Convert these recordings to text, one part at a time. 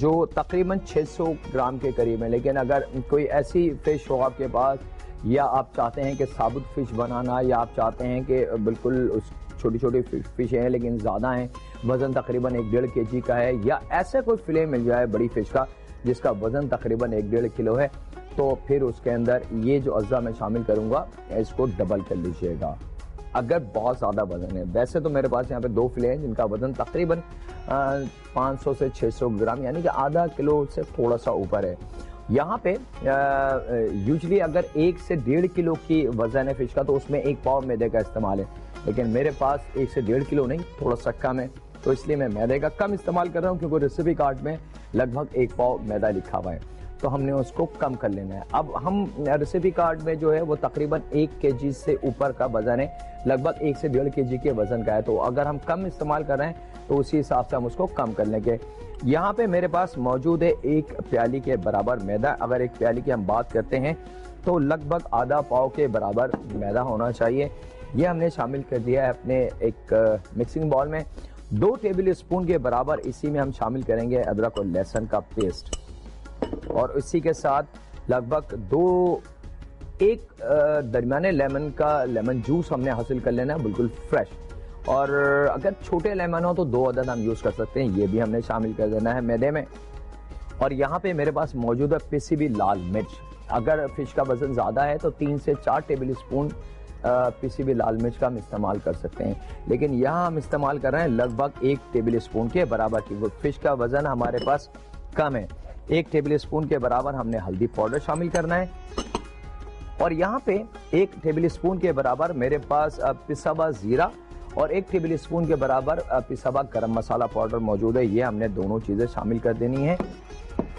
जो तकरीबन 600 ग्राम के करीब है। लेकिन अगर कोई ऐसी फिश हो आपके पास, या आप चाहते हैं कि साबुत फिश बनाना, या आप चाहते हैं कि बिल्कुल उस छोटी छोटी फिश हैं लेकिन ज़्यादा हैं, वज़न तकरीबन 1-1.5 kg का है, या ऐसा कोई फिले मिल जाए बड़ी फिश का जिसका वज़न तकरीबन 1-1.5 किलो है, तो फिर उसके अंदर ये जो अज्जा मैं शामिल करूँगा इसको डबल कर लीजिएगा अगर बहुत ज़्यादा वज़न है। वैसे तो मेरे पास यहाँ पे 2 फिले हैं जिनका वज़न तकरीबन 500 से 600 ग्राम यानी कि आधा किलो से थोड़ा सा ऊपर है। यहाँ पे यूजली अगर 1 से 1.5 किलो की वज़न है फिश का तो उसमें 1 पाव मैदे का इस्तेमाल है, लेकिन मेरे पास 1 से 1.5 किलो नहीं, थोड़ा सा कम है, तो इसलिए मैं मैदे का कम इस्तेमाल कर रहा हूँ क्योंकि रेसिपी कार्ड में लगभग 1 पाव मैदा लिखा हुआ है, तो हमने उसको कम कर लेना है। अब हम रेसिपी कार्ड में जो है वो तकरीबन 1 kg से ऊपर का वजन है, लगभग 1 से 1.5 kg के वजन का है, तो अगर हम कम इस्तेमाल कर रहे हैं तो उसी हिसाब से हम उसको कम कर लेंगे। यहाँ पे मेरे पास मौजूद है 1 प्याली के बराबर मैदा। अगर 1 प्याली की हम बात करते हैं तो लगभग आधा पाव के बराबर मैदा होना चाहिए। ये हमने शामिल कर दिया है अपने एक मिक्सिंग बाउल में। 2 टेबल स्पून के बराबर इसी में हम शामिल करेंगे अदरक और लहसुन का पेस्ट, और इसी के साथ लगभग एक दरमियाने लेमन जूस हमने हासिल कर लेना है, बिल्कुल फ्रेश, और अगर छोटे लेमन हो तो 2 अदद हम यूज़ कर सकते हैं, ये भी हमने शामिल कर देना है मैदे में। और यहाँ पे मेरे पास मौजूद है पिसी हुई लाल मिर्च। अगर फिश का वजन ज़्यादा है तो 3 से 4 टेबल स्पून पिसी हुई लाल मिर्च का हम इस्तेमाल कर सकते हैं, लेकिन यहाँ हम इस्तेमाल कर रहे हैं लगभग 1 टेबल स्पून के बराबर की। फिश का वजन हमारे पास कम है। 1 टेबल स्पून के बराबर हमने हल्दी पाउडर शामिल करना है, और यहाँ पे 1 टेबल स्पून के बराबर मेरे पास पिसा हुआ जीरा और 1 टेबल स्पून के बराबर पिसा हुआ गरम मसाला पाउडर मौजूद है। ये हमने दोनों चीज़ें शामिल कर देनी है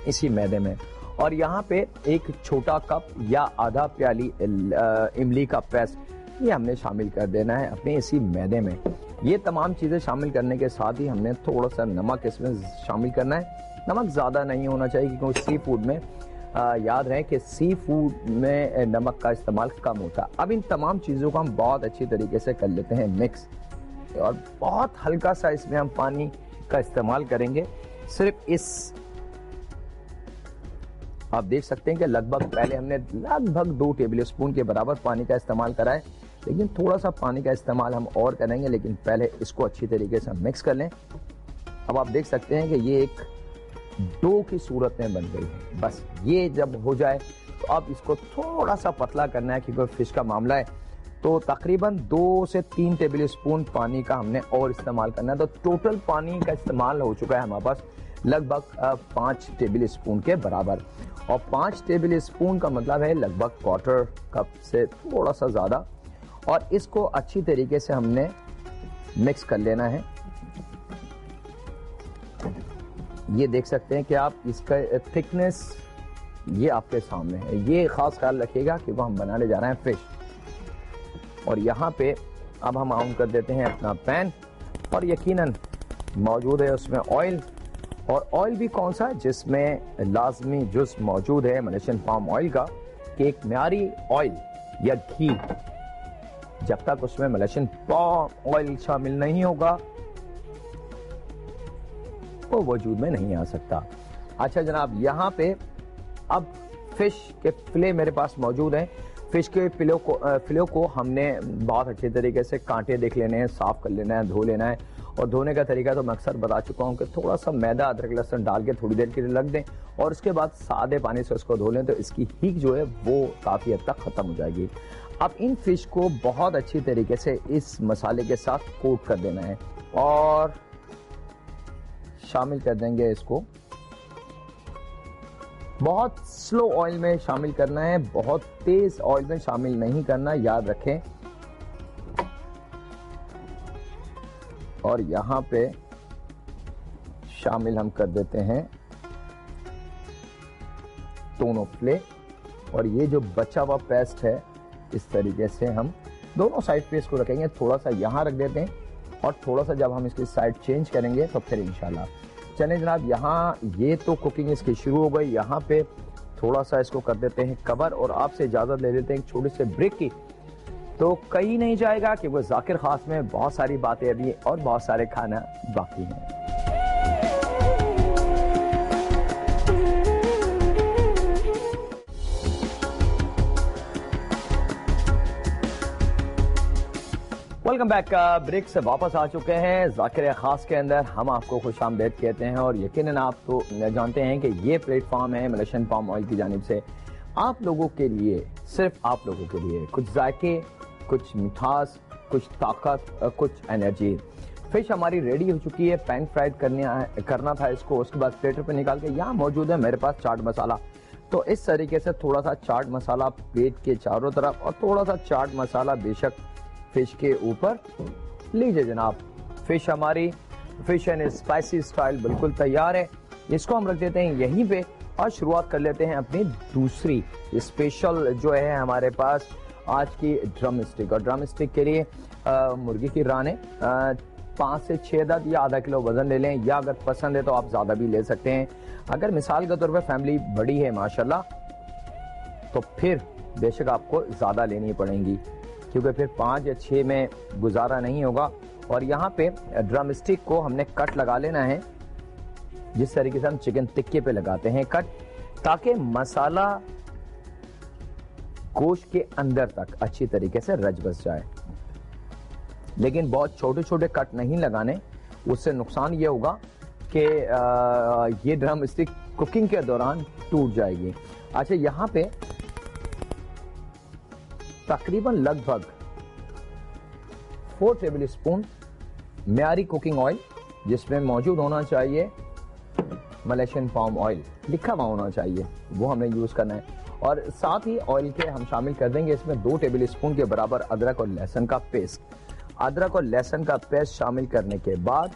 इसी मैदे में। और यहाँ पे 1 छोटा कप या आधा प्याली इमली का पेस्ट, ये हमने शामिल कर देना है अपने इसी मैदे में। ये तमाम चीज़ें शामिल करने के साथ ही हमने थोड़ा सा नमक इसमें शामिल करना है। नमक ज़्यादा नहीं होना चाहिए क्योंकि सी फूड में याद रहे कि सी फूड में नमक का इस्तेमाल कम होता है। अब इन तमाम चीज़ों को हम बहुत अच्छी तरीके से कर लेते हैं मिक्स, और बहुत हल्का सा इसमें हम पानी का इस्तेमाल करेंगे। सिर्फ इस आप देख सकते हैं कि लगभग पहले हमने लगभग 2 टेबल स्पून के बराबर पानी का इस्तेमाल करा है, लेकिन थोड़ा सा पानी का इस्तेमाल हम और करेंगे, लेकिन पहले इसको अच्छी तरीके से मिक्स कर लें। अब आप देख सकते हैं कि ये एक डो की सूरत में बन गई है। बस ये जब हो जाए तो अब इसको थोड़ा सा पतला करना है क्योंकि फिश का मामला है, तो तकरीबन 2 से 3 टेबल स्पून पानी का हमने और इस्तेमाल करना है। तो टोटल पानी का इस्तेमाल हो चुका है हमारे पास लगभग 5 टेबल स्पून के बराबर, और 5 टेबल स्पून का मतलब है लगभग क्वार्टर कप से थोड़ा सा ज़्यादा, और इसको अच्छी तरीके से हमने मिक्स कर लेना है। ये देख सकते हैं कि आप इसका थिकनेस ये आपके सामने है। ये खास ख्याल रखिएगा कि वो हम बनाने जा रहे हैं फिश। और यहाँ पे अब हम ऑन कर देते हैं अपना पैन, और यकीनन मौजूद है उसमें ऑयल, और ऑयल भी कौन सा जिसमें लाजमी जुज़ मौजूद है मलेशियन पाम ऑयल का, कि एक म्यारी ऑयल या घी जब तक उसमें मलेशियन पाम ऑयल शामिल नहीं होगा वो वजूद में नहीं आ सकता। अच्छा जनाब, यहाँ पे अब फिश के फिले मेरे पास मौजूद हैं। फिश के फिलों को हमने बहुत अच्छे तरीके से कांटे देख लेने हैं, साफ कर लेना है, धो लेना है। और धोने का तरीका तो मैं अक्सर बता चुका हूँ कि थोड़ा सा मैदा अदरक लहसुन डाल के थोड़ी देर के लिए रख दें, और उसके बाद सादे पानी से उसको धो लें तो इसकी हीक जो है वो काफ़ी हद तक ख़त्म हो जाएगी। अब इन फिश को बहुत अच्छी तरीके से इस मसाले के साथ कोट कर देना है, और शामिल कर देंगे इसको। बहुत स्लो ऑयल में शामिल करना है, बहुत तेज ऑयल में शामिल नहीं करना, याद रखें। और यहां पे शामिल हम कर देते हैं दोनों फिले, और ये जो बचा हुआ पेस्ट है इस तरीके से हम दोनों साइड पे इसको रखेंगे। थोड़ा सा यहां रख देते हैं, और थोड़ा सा जब हम इसकी साइड चेंज करेंगे तो फिर इंशाल्लाह। चलें जनाब, यहाँ ये तो कुकिंग इसकी शुरू हो गई। यहाँ पे थोड़ा सा इसको कर देते हैं कवर, और आपसे इजाज़त ले लेते हैं एक छोटे से ब्रेक की। तो कहीं नहीं जाएगा कि वो जाकिर खास में बहुत सारी बातें अभी और बहुत सारे खाना बाकी हैं। Welcome back. ब्रेक से वापस आ चुके हैं जाकिर खास के अंदर। हम आपको खुशामदीद कहते हैं और यकीनन आप तो जानते हैं कि ये प्लेटफॉर्म है मलेशियन पाम ऑयल की जानिब से आप लोगों के लिए, सिर्फ आप लोगों के लिए कुछ जायके, कुछ मिठास, कुछ ताकत, कुछ एनर्जी। फिश हमारी रेडी हो चुकी है, पैन फ्राइड करना था इसको, उसके बाद प्लेटर पे निकाल के यहाँ मौजूद है मेरे पास चाट मसाला। तो इस तरीके से थोड़ा सा चाट मसाला प्लेट के चारों तरफ और थोड़ा सा चाट मसाला बेशक फिश के ऊपर लीजिए जनाब। फिश हमारी फिश एंड स्पाइसी स्टाइल बिल्कुल तैयार है। इसको हम रख देते हैं यहीं पे और शुरुआत कर लेते हैं अपनी दूसरी स्पेशल जो है हमारे पास आज की ड्रम स्टिक। और ड्रम स्टिक के लिए मुर्गी की राने 5 से 6 अदद या आधा किलो वजन ले लें, या अगर पसंद है तो आप ज्यादा भी ले सकते हैं। अगर मिसाल के तौर पे फैमिली बड़ी है माशाल्लाह तो फिर बेशक आपको ज्यादा लेनी पड़ेंगी, क्योंकि फिर 5 या 6 में गुजारा नहीं होगा। और यहाँ पे ड्रम स्टिक को हमने कट लगा लेना है जिस तरीके से हम चिकन टिक्के पे लगाते हैं कट, ताकि मसाला गोश्त के अंदर तक अच्छी तरीके से रच बस जाए। लेकिन बहुत छोटे छोटे कट नहीं लगाने, उससे नुकसान ये होगा कि ये ड्रम स्टिक कुकिंग के दौरान टूट जाएगी। अच्छा, यहाँ पे तकरीबन लगभग 4 टेबल स्पून म्यारी कुकिंग ऑयल, जिसमें मौजूद होना चाहिए मलेशियन पाम ऑयल, लिखा हुआ होना चाहिए, वो हमने यूज करना है। और साथ ही ऑयल के हम शामिल कर देंगे इसमें 2 टेबल स्पून के बराबर अदरक और लहसुन का पेस्ट। अदरक और लहसुन का पेस्ट शामिल करने के बाद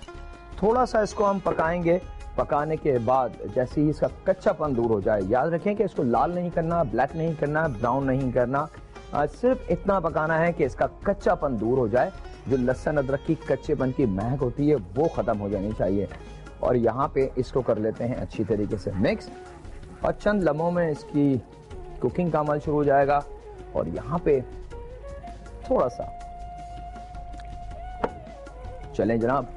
थोड़ा सा इसको हम पकाएंगे। पकाने के बाद जैसे ही इसका कच्चापन दूर हो जाए, याद रखें कि इसको लाल नहीं करना, ब्लैक नहीं करना, ब्राउन नहीं करना, सिर्फ इतना पकाना है कि इसका कच्चापन दूर हो जाए। जो लहसुन अदरक की कच्चेपन की महक होती है वो खत्म हो जानी चाहिए। और यहाँ पे इसको कर लेते हैं अच्छी तरीके से मिक्स, और चंद लम्हों में इसकी कुकिंग का अमल शुरू हो जाएगा। और यहाँ पे थोड़ा सा चलें जनाब,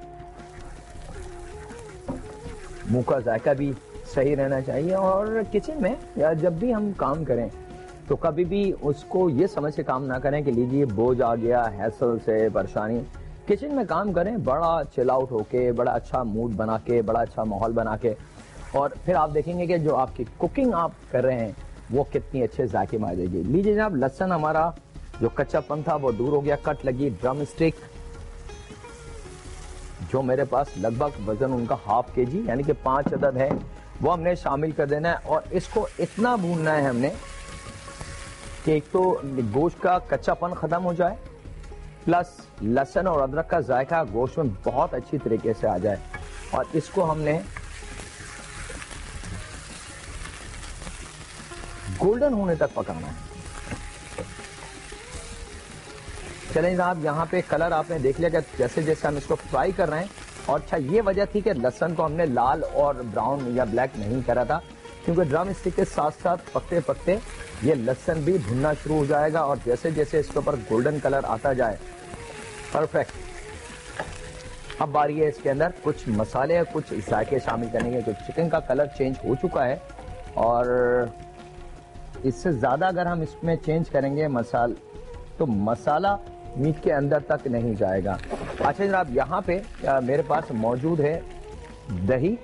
मुंह का जायका भी सही रहना चाहिए। और किचन में या जब भी हम काम करें तो कभी भी उसको ये समझ के काम ना करें कि लीजिए बोझ आ गया, हैसल से परेशानी। किचन में काम करें बड़ा चिल आउट होके, बड़ा अच्छा मूड बना के, बड़ा अच्छा माहौल बना के, और फिर आप देखेंगे कि जो आपकी कुकिंग आप कर रहे हैं वो कितनी अच्छे जायके में आ जाएगी। लीजिए जनाब, लहसुन हमारा जो कच्चापन था वो दूर हो गया। कट लगी ड्रम स्टिक, जो मेरे पास लगभग वजन उनका ½ kg यानी कि 5 अदद है, वो हमने शामिल कर देना है। और इसको इतना भूनना है हमने कि एक तो गोश्त का कच्चापन खत्म हो जाए, प्लस लहसुन और अदरक का जायका गोश्त में बहुत अच्छी तरीके से आ जाए। और इसको हमने गोल्डन होने तक पकाना है। चलें जनाब, यहाँ पे कलर आपने देख लिया कि जैसे जैसे हम इसको फ्राई कर रहे हैं। और अच्छा, ये वजह थी कि लहसुन को हमने लाल और ब्राउन या ब्लैक नहीं करा था, क्योंकि ड्रम स्टिक के साथ साथ पकते पकते ये लहसुन भी भुनना शुरू हो जाएगा। और जैसे जैसे इसके ऊपर गोल्डन कलर आता जाए, परफेक्ट। अब बारी है इसके अंदर कुछ मसाले और कुछ जायके शामिल करने के। तो चिकन का कलर चेंज हो चुका है और इससे ज्यादा अगर हम इसमें चेंज करेंगे तो मसाला मीट के अंदर तक नहीं जाएगा। अच्छा जनाब, यहाँ पे मेरे पास मौजूद है दही,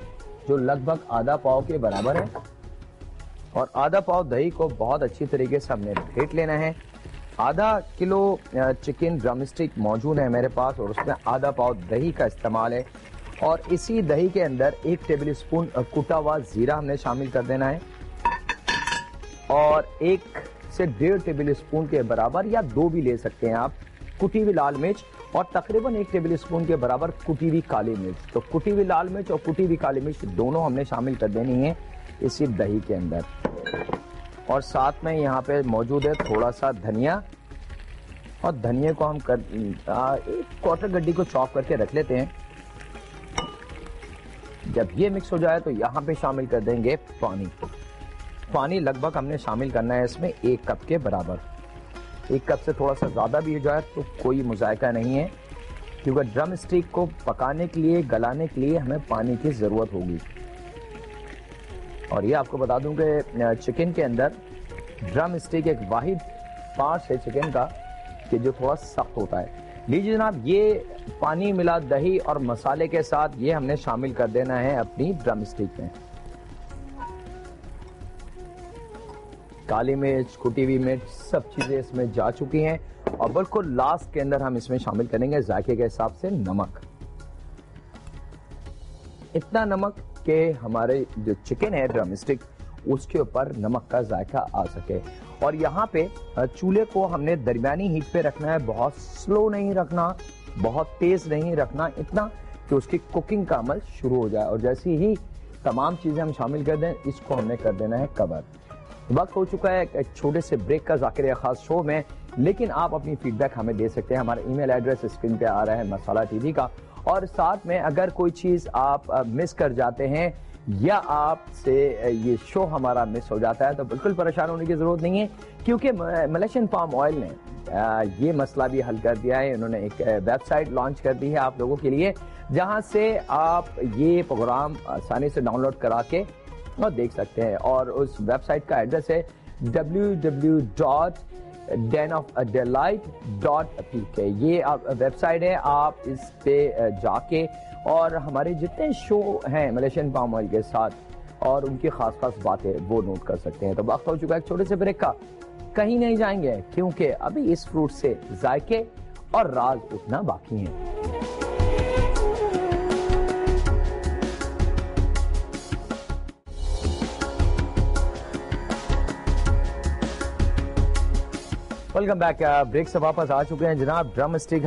जो लगभग ½ पाव के बराबर है। और ½ पाव दही को बहुत अच्छी तरीके से हमने फेंट लेना है। ½ किलो चिकन ड्रम स्टिक मौजूद है मेरे पास और उसमें ½ पाव दही का इस्तेमाल है। और इसी दही के अंदर 1 टेबल स्पून कुटा हुआ जीरा हमने शामिल कर देना है, और 1 से 1.5 टेबल स्पून के बराबर या 2 भी ले सकते हैं आप कुटी हुई लाल मिर्च, और तकरीबन 1 टेबल स्पून के बराबर कुटी हुई काली मिर्च। तो कुटी हुई लाल मिर्च और कुटी हुई काली मिर्च दोनों हमने शामिल कर देनी है इसी दही के अंदर। और साथ में यहाँ पे मौजूद है थोड़ा सा धनिया, और धनिया को हम एक क्वार्टर गड्डी को चॉप करके रख लेते हैं। जब ये मिक्स हो जाए तो यहाँ पे शामिल कर देंगे पानी। पानी लगभग हमने शामिल करना है इसमें 1 कप के बराबर। 1 कप से थोड़ा सा ज्यादा भी हो जाए तो कोई मुजायका नहीं है, क्योंकि ड्रम स्टिक को पकाने के लिए, गलाने के लिए हमें पानी की जरूरत होगी। और ये आपको बता दूं कि चिकन के अंदर ड्रम स्टिक एक वाहिद पार्ट है चिकन का कि जो थोड़ा सख्त होता है। लीजिए जनाब, ये पानी मिला दही और मसाले के साथ ये हमने शामिल कर देना है अपनी ड्रम स्टिक में। काली मिर्च, कुटी हुई मिर्च, सब चीजें इसमें जा चुकी हैं और बिल्कुल लास्ट के अंदर हम इसमें शामिल करेंगे जायके के हिसाब से नमक। इतना नमक कि हमारे जो चिकन है ड्रम स्टिक उसके ऊपर नमक का जायका आ सके। और यहाँ पे चूल्हे को हमने दरमियानी हीट पे रखना है, बहुत स्लो नहीं रखना, बहुत तेज नहीं रखना, इतना कि उसकी कुकिंग का अमल शुरू हो जाए। और जैसे ही तमाम चीजें हम शामिल कर दें, इसको हमने कर देना है कवर। वक्त हो चुका है एक छोटे से ब्रेक का ज़ाकिर खास शो में, लेकिन आप अपनी फीडबैक हमें दे सकते हैं। हमारा ईमेल एड्रेस स्क्रीन पे आ रहा है मसाला टीवी का। और साथ में अगर कोई चीज़ आप मिस कर जाते हैं या आपसे ये शो हमारा मिस हो जाता है तो बिल्कुल परेशान होने की ज़रूरत नहीं है, क्योंकि मलेशियन पाम ऑयल ने ये मसला भी हल कर दिया है। उन्होंने एक वेबसाइट लॉन्च कर दी है आप लोगों के लिए, जहाँ से आप ये प्रोग्राम आसानी से डाउनलोड करा के और देख सकते हैं। और उस वेबसाइट का एड्रेस है www.denofadelight.pk। ये वेबसाइट है, आप इस पे जाके और हमारे जितने शो हैं मलेशियन पाम ऑयल के साथ और उनकी खास खास बातें वो नोट कर सकते हैं। तो वक्त हो चुका है एक छोटे से ब्रेक का, कहीं नहीं जाएंगे क्योंकि अभी इस फ्रूट से जायके और राज उतना बाकी हैं। Welcome back. ब्रेक से वापस आ चुके हैं जनाब। Drum stick